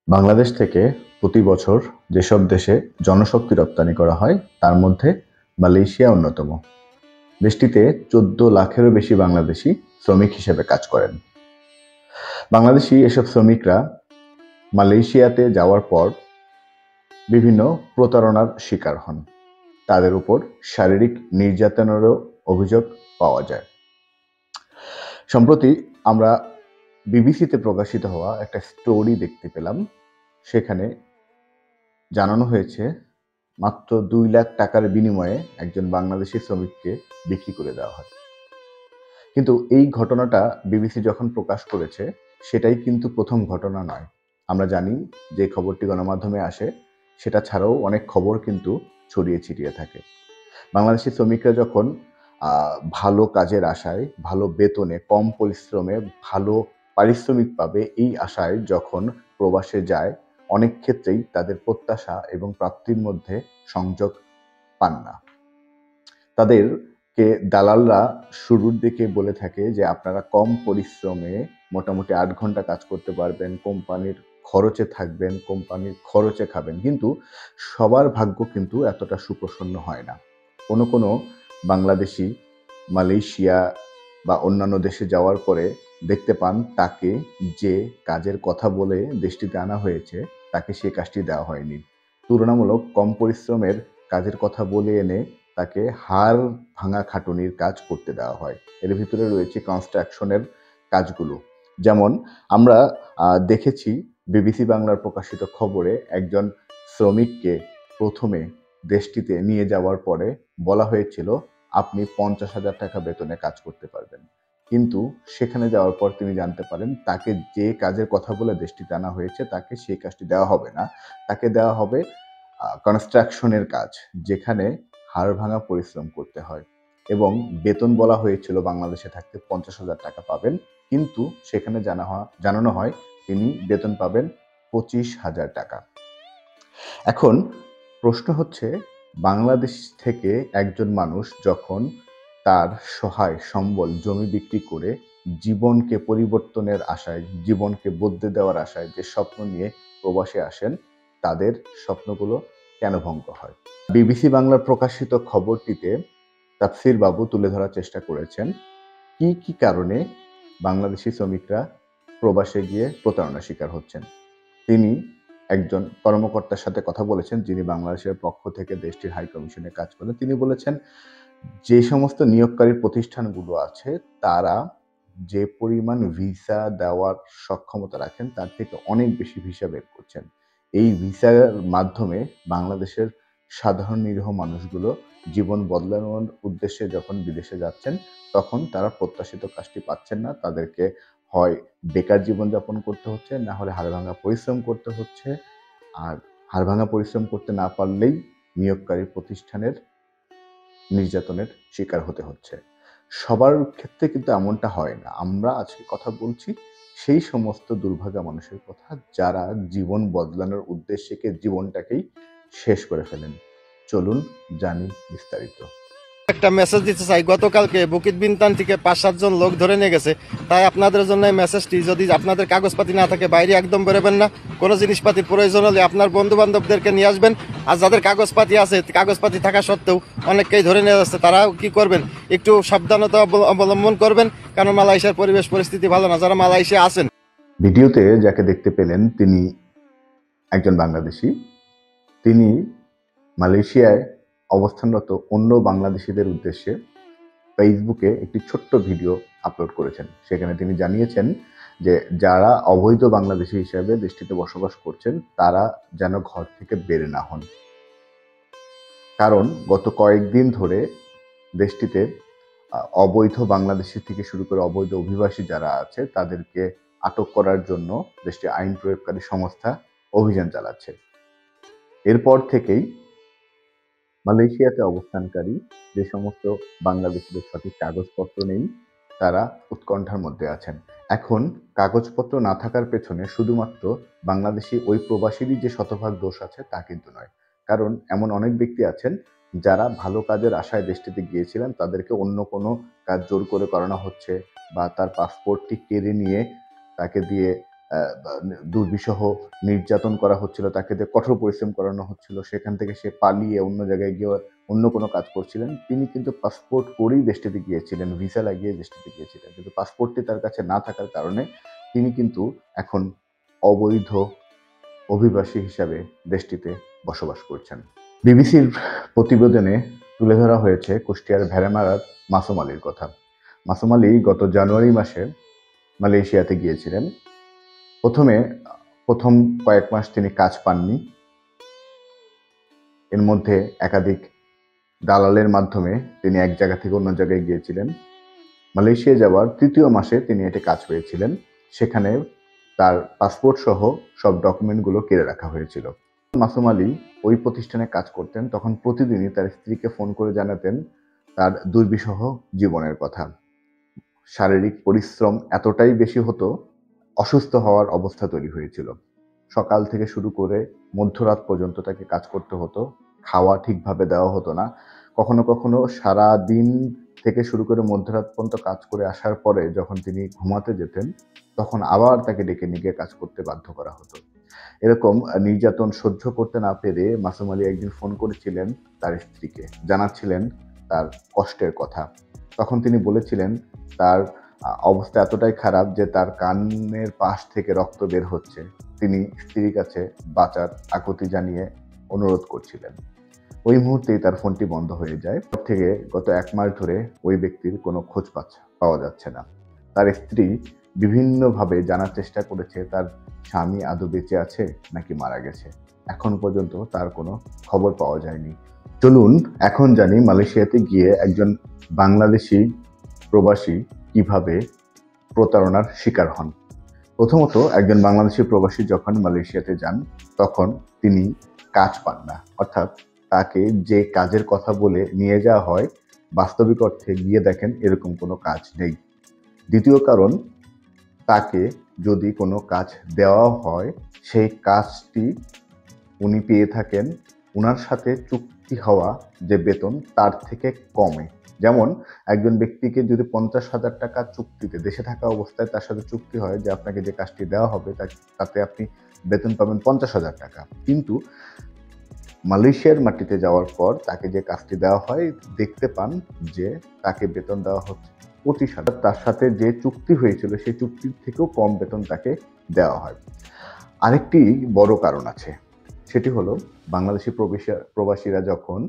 বাংলাদেশ থেকে প্রতি বছর যেসব দেশে জনশক্তি রপ্তানি করা হয় তার মধ্যে মালয়েশিয়া অন্যতম। দেশটিতে 14 লাখেরও বেশি বাংলাদেশি শ্রমিক হিসেবে কাজ করেন। বাংলাদেশি এসব শ্রমিকরা মালয়েশিয়াতে যাওয়ার পর বিভিন্ন প্রতারণার শিকার হন। তাদের উপর শারীরিক নির্যাতনেরও অভিযোগ পাওয়া যায়। সম্প্রতি আমরা বিবিসিতে প্রকাশিত হওয়া একটা স্টোরি দেখতে পেলাম। সেখানে জানানো হয়েছে মাত্র 2 লাখ টাকার বিনিময়ে একজন বাংলাদেশি শ্রমিককে বিক্রি করে দেওয়া হয়। কিন্তু এই ঘটনাটা বিবিসি যখন প্রকাশ করেছে সেটাই কিন্তু প্রথম ঘটনা নয়। আমরা জানি যে খবরটি গণমাধ্যমে আসে সেটা ছাড়াও অনেক খবর কিন্তু ছড়িয়ে ছিটিয়ে থাকে। বাংলাদেশি শ্রমিকরা যখন ভালো কাজের আশায়, ভালো বেতনে, কম পরিশ্রমে ভালো পারিশ্রমিক পাবে এই আশায় যখন প্রবাসে যায়, অনেক ক্ষেত্রেই তাদের প্রত্যাশা এবং প্রাপ্তির মধ্যে সংযোগ পান না। তাদেরকে দালালরা শুরুর দিকে বলে থাকে যে আপনারা কম পরিশ্রমে মোটামুটি 8 ঘন্টা কাজ করতে পারবেন, কোম্পানির খরচে থাকবেন, কোম্পানির খরচে খাবেন। কিন্তু সবার ভাগ্য কিন্তু এতটা সুপ্রসন্ন হয় না। কোনো বাংলাদেশি মালয়েশিয়া বা অন্যান্য দেশে যাওয়ার পরে দেখতে পান তাকে যে কাজের কথা বলে দেশটিতে আনা হয়েছে তাকে সেই কাজটি দেওয়া হয়নি। তুলনামূলক কম পরিশ্রমের কাজের কথা বলে এনে তাকে হাড় ভাঙা খাটুনির কাজ করতে দেওয়া হয়। এর ভিতরে রয়েছে কনস্ট্রাকশনের কাজগুলো। যেমন আমরা দেখেছি বিবিসি বাংলার প্রকাশিত খবরে একজন শ্রমিককে প্রথমে দেশটিতে নিয়ে যাওয়ার পরে বলা হয়েছিল আপনি 50,000 টাকা বেতনে কাজ করতে পারবেন। কিন্তু সেখানে যাওয়ার পর তিনি জানতে পারেন তাকে যে কাজের কথা বলে দেশটিতে আনা হয়েছে তাকে সেই কাজটি দেওয়া হবে না। তাকে দেওয়া হবে কনস্ট্রাকশনের কাজ, যেখানে হাড়ভাঙা পরিশ্রম করতে হয় এবং বেতন বলা হয়েছিল বাংলাদেশে থাকতে 50,000 টাকা পাবেন, কিন্তু সেখানে জানানো হয় তিনি বেতন পাবেন 25,000 টাকা। এখন প্রশ্ন হচ্ছে, বাংলাদেশ থেকে একজন মানুষ যখন তার সহায় সম্বল জমি বিক্রি করে জীবনকে পরিবর্তনের আশায়, জীবনকে বদলে দেওয়ার আশায় যে স্বপ্ন নিয়ে প্রবাসে আসেন, তাদের স্বপ্নগুলো কেন ভঙ্গ হয়? বিবিসি বাংলার প্রকাশিত খবরটিতে তাফসীর বাবু তুলে ধরার চেষ্টা করেছেন কি কি কারণে বাংলাদেশি শ্রমিকরা প্রবাসে গিয়ে প্রতারণার শিকার হচ্ছেন। তিনি একজন কর্মকর্তার সাথে কথা বলেছেন যিনি বাংলাদেশের পক্ষ থেকে দেশটির হাই কমিশনে কাজ করেন। তিনি বলেছেন যে সমস্ত নিয়োগকারী প্রতিষ্ঠানগুলো আছে তারা যে পরিমাণ ভিসা দেওয়ার সক্ষমতা রাখেন তার থেকে অনেক বেশি ভিসা বের করছেন। এই ভিসার মাধ্যমে বাংলাদেশের সাধারণ নিরীহ মানুষগুলো জীবন বদলানোর উদ্দেশ্যে যখন বিদেশে যাচ্ছেন তখন তারা প্রত্যাশিত কাজটি পাচ্ছেন না। তাদেরকে হয় বেকার জীবনযাপন করতে হচ্ছে, না হলে হাড়ভাঙা পরিশ্রম করতে হচ্ছে। আর হাড়ভাঙা পরিশ্রম করতে না পারলেই নিয়োগকারী প্রতিষ্ঠানের নির্যাতনের শিকার হতে হচ্ছে। সবার ক্ষেত্রে কিন্তু এমনটা হয় না। আমরা আজকে কথা বলছি সেই সমস্ত দুর্ভাগা মানুষের কথা যারা জীবন বদলানোর উদ্দেশ্যে জীবনটাকেই শেষ করে ফেলেন। চলুন জানি বিস্তারিত। একটা মেসেজ দিতে চাই, গতকালকে বুকিত বিনতান থেকে 5-7 জন লোক ধরে নিয়ে গেছে। তাই আপনাদের জন্য এই মেসেজটি, যদি আপনাদের কাগজপাতি না থাকে বাইরে একদম বেরোবেন না। কোনো জিনিসপাতির প্রয়োজন হলে আপনার বন্ধু বান্ধবদেরকে নিয়ে আসবেন। আর যাদের কাগজপাতি আছে, কাগজপাতি থাকা সত্ত্বেও অনেককেই ধরে নিয়ে যাচ্ছে, তারাও কি করবেন, একটু সাবধানতা অবলম্বন করবেন, কারণ মালয়েশিয়ার পরিবেশ পরিস্থিতি ভালো না। যারা মালয়েশিয়া আছেন, ভিডিওতে যাকে দেখতে পেলেন তিনি একজন বাংলাদেশি। তিনি মালয়েশিয়ায় অবস্থানরত অন্য বাংলাদেশিদের উদ্দেশ্যে ফেসবুকে একটি ছোট্ট ভিডিও আপলোড করেছেন। সেখানে তিনি জানিয়েছেন যে যারা অবৈধ বাংলাদেশি হিসেবে দেশটিতে বসবাস করছেন তারা যেন ঘর থেকে বের না হন, কারণ গত কয়েকদিন ধরে দেশটিতে অবৈধ বাংলাদেশি থেকে শুরু করে অবৈধ অভিবাসী যারা আছে তাদেরকে আটক করার জন্য দেশটির আইন প্রয়োগকারী সংস্থা অভিযান চালাচ্ছে। এরপর থেকেই মালয়েশিয়াতে অবস্থানকারী যে সমস্ত বাংলাদেশিদের সঠিক কাগজপত্র নেই তারা উৎকণ্ঠার মধ্যে আছেন। এখন কাগজপত্র না থাকার পেছনে শুধুমাত্র বাংলাদেশি ওই প্রবাসীরই যে শতভাগ দোষ আছে তা কিন্তু নয়, কারণ এমন অনেক ব্যক্তি আছেন যারা ভালো কাজের আশায় দেশটিতে গিয়েছিলেন, তাদেরকে অন্য কোনো কাজ জোর করে করানো হচ্ছে বা তার পাসপোর্টটি কেড়ে নিয়ে তাকে দিয়ে দুর্বিষহ নির্যাতন করা হচ্ছিল, তাকে দিয়ে কঠোর পরিশ্রম করানো হচ্ছিল। সেখান থেকে সে পালিয়ে অন্য জায়গায় গিয়ে অন্য কোনো কাজ করছিলেন। তিনি কিন্তু পাসপোর্ট করেই দেশটিতে গিয়েছিলেন, ভিসা লাগিয়ে দেশটিতে গিয়েছিলেন। কিন্তু পাসপোর্টটি তার কাছে না থাকার কারণে তিনি কিন্তু এখন অবৈধ অভিবাসী হিসাবে দেশটিতে বসবাস করছেন। বিবিসির প্রতিবেদনে তুলে ধরা হয়েছে কুষ্টিয়ার ভেড়ামারার মাসুম আলীর কথা। মাসুম আলী গত জানুয়ারি মাসে মালয়েশিয়াতে গিয়েছিলেন। প্রথম কয়েক মাস তিনি কাজ পাননি। এর মধ্যে একাধিক দালালের মাধ্যমে তিনি এক জায়গা থেকে অন্য জায়গায় গিয়েছিলেন। মালয়েশিয়া যাওয়ার ৩য় মাসে তিনি একটি কাজ পেয়েছিলেন। সেখানে তার পাসপোর্ট সহ সব ডকুমেন্টগুলো কেড়ে রাখা হয়েছিল। মাসুম আলী ওই প্রতিষ্ঠানে কাজ করতেন। তখন প্রতিদিনই তার স্ত্রীকে ফোন করে জানাতেন তার দুর্বিষহ জীবনের কথা। শারীরিক পরিশ্রম এতটাই বেশি হতো, অসুস্থ হওয়ার অবস্থা তৈরি হয়েছিল। সকাল থেকে শুরু করে মধ্যরাত পর্যন্ত তাকে কাজ করতে হতো। খাওয়া ঠিকভাবে দেওয়া হতো না। কখনো কখনো সারা দিন থেকে শুরু করে মধ্যরাত পর্যন্ত কাজ করে আসার পরে যখন তিনি ঘুমাতে যেতেন, তখন আবার তাকে ডেকে নিয়ে কাজ করতে বাধ্য করা হতো। এরকম নির্যাতন সহ্য করতে না পেরে মাসুম আলী একদিন ফোন করেছিলেন তার স্ত্রীকে, জানাচ্ছিলেন তার কষ্টের কথা। তখন তিনি বলেছিলেন তার অবস্থা এতটাই খারাপ যে তার কানের পাশ থেকে রক্ত বের হচ্ছে। তিনি স্ত্রীর কাছে বাঁচার আকুতি জানিয়ে অনুরোধ করছিলেন। ওই মুহূর্তেই তার ফোনটি বন্ধ হয়ে যায়। তারপর থেকে গত ১ মাস ধরে ওই ব্যক্তির কোনো খোঁজ পাওয়া যাচ্ছে না। তার স্ত্রী বিভিন্নভাবে জানার চেষ্টা করেছে তার স্বামী আদৌ বেঁচে আছে নাকি মারা গেছে। এখন পর্যন্ত তার কোনো খবর পাওয়া যায়নি। চলুন এখন জানি মালয়েশিয়াতে গিয়ে একজন বাংলাদেশি প্রবাসী কিভাবে প্রতারণার শিকার হন। প্রথমত, একজন বাংলাদেশি প্রবাসী যখন মালয়েশিয়াতে যান তখন তিনি কাজ পান না। অর্থাৎ তাকে যে কাজের কথা বলে নিয়ে যাওয়া হয়, বাস্তবিক অর্থে গিয়ে দেখেন এরকম কোনো কাজ নেই। দ্বিতীয় কারণ, তাকে যদি কোনো কাজ দেওয়া হয় সেই কাজটি উনি পেয়ে থাকেন উনার সাথে চুক্তি হওয়া যে বেতন তার থেকে কমে। যেমন একজন ব্যক্তিকে যদি ৫০,০০০ টাকা চুক্তিতে দেশে থাকা অবস্থায় তার সাথে চুক্তি হয় যে আপনাকে যে কাজটি দেওয়া হবে তাতে আপনি বেতন পাবেন ৫০,০০০ টাকা। কিন্তু মালয়েশিয়ার মাটিতে যাওয়ার পর তাকে যে কাজটি দেওয়া হয় দেখতে পান যে তাকে বেতন দেওয়া হচ্ছে ২৫,০০০। তার সাথে যে চুক্তি হয়েছিল সেই চুক্তির থেকেও কম বেতন তাকে দেওয়া হয়। আরেকটি বড় কারণ আছে, সেটি হলো বাংলাদেশি প্রবাসীরা যখন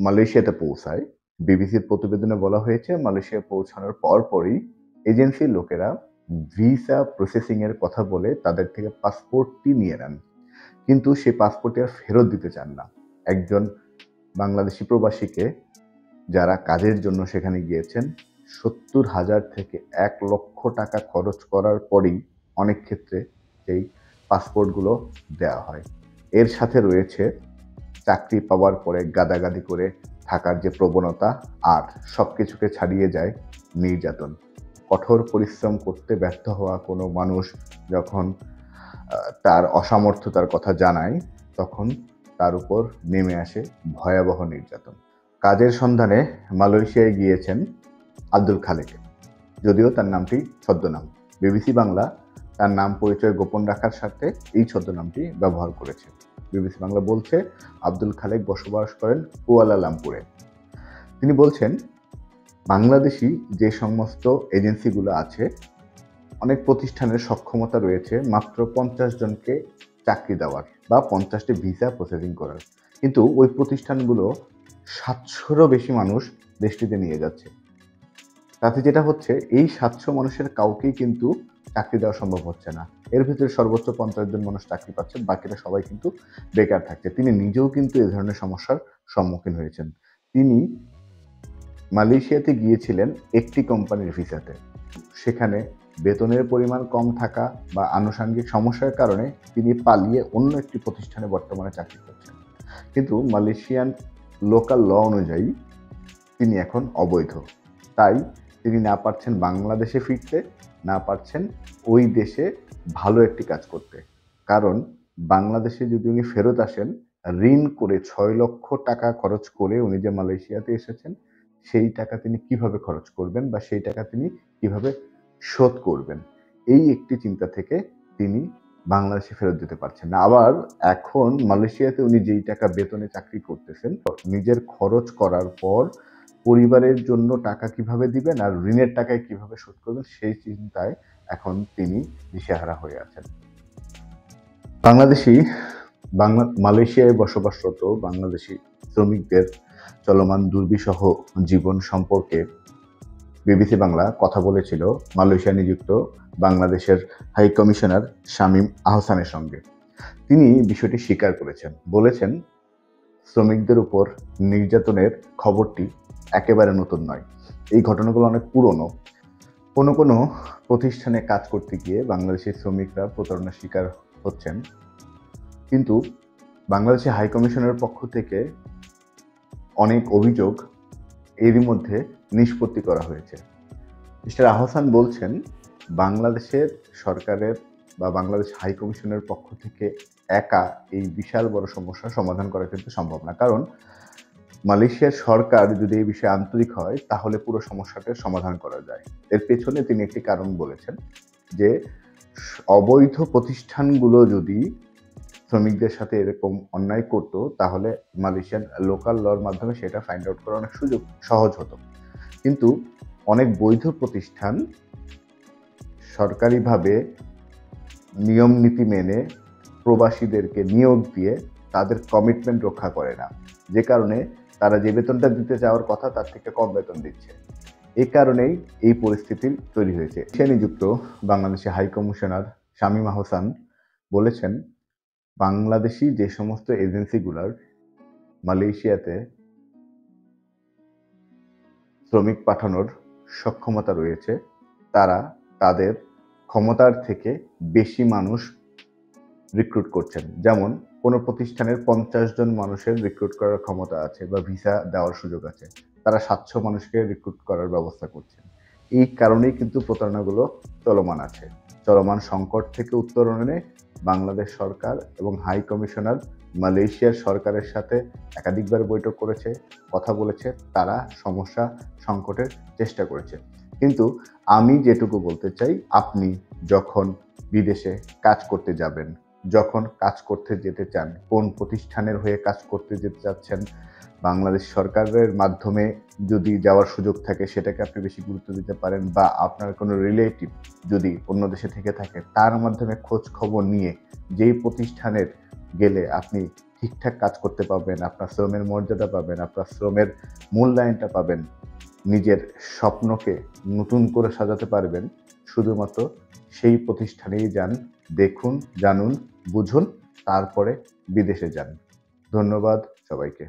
মালয়েশিয়াতে পৌঁছায়, বিবিসির প্রতিবেদনে বলা হয়েছে মালয়েশিয়া পৌঁছানোর পরপরই এজেন্সির লোকেরা ভিসা প্রসেসিং এর কথা বলে তাদের থেকে পাসপোর্টটি নিয়ে নেন। কিন্তু সেই পাসপোর্টটি আর ফেরত দিতে চান না। একজন বাংলাদেশি প্রবাসীকে যারা কাজের জন্য সেখানে গিয়েছেন ৭০,০০০ থেকে ১,০০,০০০ টাকা খরচ করার পরই অনেক ক্ষেত্রে সেই পাসপোর্টগুলো দেওয়া হয়। এর সাথে রয়েছে চাকরি পাওয়ার পরে গাদাগাদি করে থাকার যে প্রবণতা, আর সবকিছুকে ছাড়িয়ে যায় নির্যাতন। কঠোর পরিশ্রম করতে ব্যর্থ হওয়া কোনো মানুষ যখন তার অসামর্থ্যতার কথা জানায়, তখন তার উপর নেমে আসে ভয়াবহ নির্যাতন। কাজের সন্ধানে মালয়েশিয়ায় গিয়েছেন আব্দুল খালেক, যদিও তার নামটি ছদ্মনাম। বিবিসি বাংলা তার নাম পরিচয় গোপন রাখার স্বার্থে এই ছদ্মনামটি ব্যবহার করেছে। বিবিসি বাংলা বলছে আব্দুল খালেক বসবাস করেন কুয়ালালামপুরে। তিনি বলছেন বাংলাদেশি যে সমস্ত এজেন্সিগুলো আছে, অনেক প্রতিষ্ঠানের সক্ষমতা রয়েছে মাত্র ৫০ জনকে চাকরি দেওয়ার বা ৫০টি ভিসা প্রসেসিং করার, কিন্তু ওই প্রতিষ্ঠানগুলো ৭০০রও বেশি মানুষ দেশটিতে নিয়ে যাচ্ছে। তাতে যেটা হচ্ছে এই ৭০০ মানুষের কাউকেই কিন্তু চাকরি দেওয়া সম্ভব হচ্ছে না। এর ভিতরে সর্বোচ্চ ৫০ জন মানুষ চাকরি পাচ্ছেন, বাকিরা সবাই কিন্তু বেকার থাকছে। তিনি নিজেও কিন্তু এ ধরনের সমস্যার সম্মুখীন হয়েছেন। তিনি মালয়েশিয়াতে গিয়েছিলেন একটি কোম্পানির ভিসাতে। সেখানে বেতনের পরিমাণ কম থাকা বা আনুষঙ্গিক সমস্যার কারণে তিনি পালিয়ে অন্য একটি প্রতিষ্ঠানে বর্তমানে চাকরি করছেন। কিন্তু মালয়েশিয়ান লোকাল ল অনুযায়ী তিনি এখন অবৈধ। তাই তিনি না পারছেন বাংলাদেশে ফিরতে, না পারছেন ওই দেশে ভালো একটি কাজ করতে। কারণ বাংলাদেশে যদি উনি ফেরত আসেন, ঋণ করে ৬ লক্ষ টাকা খরচ করে উনি যে মালয়েশিয়াতে এসেছেন, সেই টাকা তিনি কিভাবে খরচ করবেন বা সেই টাকা তিনি কিভাবে শোধ করবেন? এই একটি চিন্তা থেকে তিনি বাংলাদেশে ফেরত যেতে পারছেন না। আবার এখন মালয়েশিয়াতে উনি যেই টাকা বেতনে চাকরি করতেছেন, নিজের খরচ করার পর পরিবারের জন্য টাকা কিভাবে দিবেন আর ঋণের টাকায় কিভাবে শোধ করবেন সেই চিন্তায় এখন তিনি দিশেহারা হয়ে আছেন। মালয়েশিয়ায় বসবাসরত বাংলাদেশি শ্রমিকদের চলমান দুর্বিষহ জীবন সম্পর্কে বিবিসি বাংলা কথা বলেছিল মালয়েশিয়া নিযুক্ত বাংলাদেশের হাই কমিশনার শামীম আহসানের সঙ্গে। তিনি বিষয়টি স্বীকার করেছেন, বলেছেন শ্রমিকদের উপর নির্যাতনের খবরটি একেবারে নতুন নয়, এই ঘটনাগুলো অনেক পুরনো। কোনো কোনো প্রতিষ্ঠানে কাজ করতে গিয়ে বাংলাদেশি শ্রমিকরা প্রতারণার শিকার হচ্ছেন, কিন্তু বাংলাদেশি হাই কমিশনের পক্ষ থেকে অনেক অভিযোগ এরই মধ্যে নিষ্পত্তি করা হয়েছে। মিস্টার আহসান বলছেন, বাংলাদেশের সরকারের বা বাংলাদেশ হাই কমিশনের পক্ষ থেকে একা এই বিশাল বড় সমস্যার সমাধান করা কিন্তু সম্ভব না। কারণ মালয়েশিয়ার সরকার যদি এই বিষয়ে আন্তরিক হয় তাহলে পুরো সমস্যাটার সমাধান করা যায়। এর পেছনে তিনি একটি কারণ বলেছেন যে অবৈধ প্রতিষ্ঠানগুলো যদি শ্রমিকদের সাথে এরকম অন্যায় করত তাহলে মালয়েশিয়ান লোকাল লর মাধ্যমে সেটা ফাইন্ড আউট করা অনেক সহজ হতো। কিন্তু অনেক বৈধ প্রতিষ্ঠান সরকারিভাবে নিয়ম নীতি মেনে প্রবাসীদেরকে নিয়োগ দিয়ে তাদের কমিটমেন্ট রক্ষা করে না, যে কারণে তারা যে বেতনটা দিতে চাওয়ার কথা তার থেকে কম বেতন দিচ্ছে। এই কারণেই এই পরিস্থিতি তৈরি হয়েছে। সে নিযুক্ত বাংলাদেশি হাই কমিশনার শামীম আহসান বলেছেন, বাংলাদেশি যে সমস্ত এজেন্সিগুলার মালয়েশিয়াতে শ্রমিক পাঠানোর সক্ষমতা রয়েছে তারা তাদের ক্ষমতার থেকে বেশি মানুষ রিক্রুট করছেন। যেমন কোনো প্রতিষ্ঠানের 50 জন মানুষের রিক্রুট করার ক্ষমতা আছে বা ভিসা দেওয়ার সুযোগ আছে, তারা 700 মানুষকে রিক্রুট করার ব্যবস্থা করছেন। এই কারণেই কিন্তু প্রতারণাগুলো চলমান আছে। চলমান সংকট থেকে উত্তরণে বাংলাদেশ সরকার এবং হাই কমিশনার মালয়েশিয়ার সরকারের সাথে একাধিকবার বৈঠক করেছে, কথা বলেছে, তারা সমস্যা সংকটের চেষ্টা করেছে। কিন্তু আমি যেটুকু বলতে চাই, আপনি যখন বিদেশে কাজ করতে যাবেন, যখন কাজ করতে যেতে চান, কোন প্রতিষ্ঠানের হয়ে কাজ করতে যেতে চাচ্ছেন, বাংলাদেশ সরকারের মাধ্যমে যদি যাওয়ার সুযোগ থাকে সেটাকে আপনি বেশি গুরুত্ব দিতে পারেন, বা আপনার কোনো রিলেটিভ যদি অন্য দেশে থেকে থাকে তার মাধ্যমে খোঁজ খবর নিয়ে যেই প্রতিষ্ঠানের গেলে আপনি ঠিকঠাক কাজ করতে পারবেন, আপনার শ্রমের মর্যাদা পাবেন, আপনার শ্রমের মূল্যায়নটা পাবেন, নিজের স্বপ্নকে নতুন করে সাজাতে পারবেন, শুধুমাত্র সেই প্রতিষ্ঠানেই যান। দেখুন, জানুন, বুঝুন, তারপরে বিদেশে যান। ধন্যবাদ সবাইকে।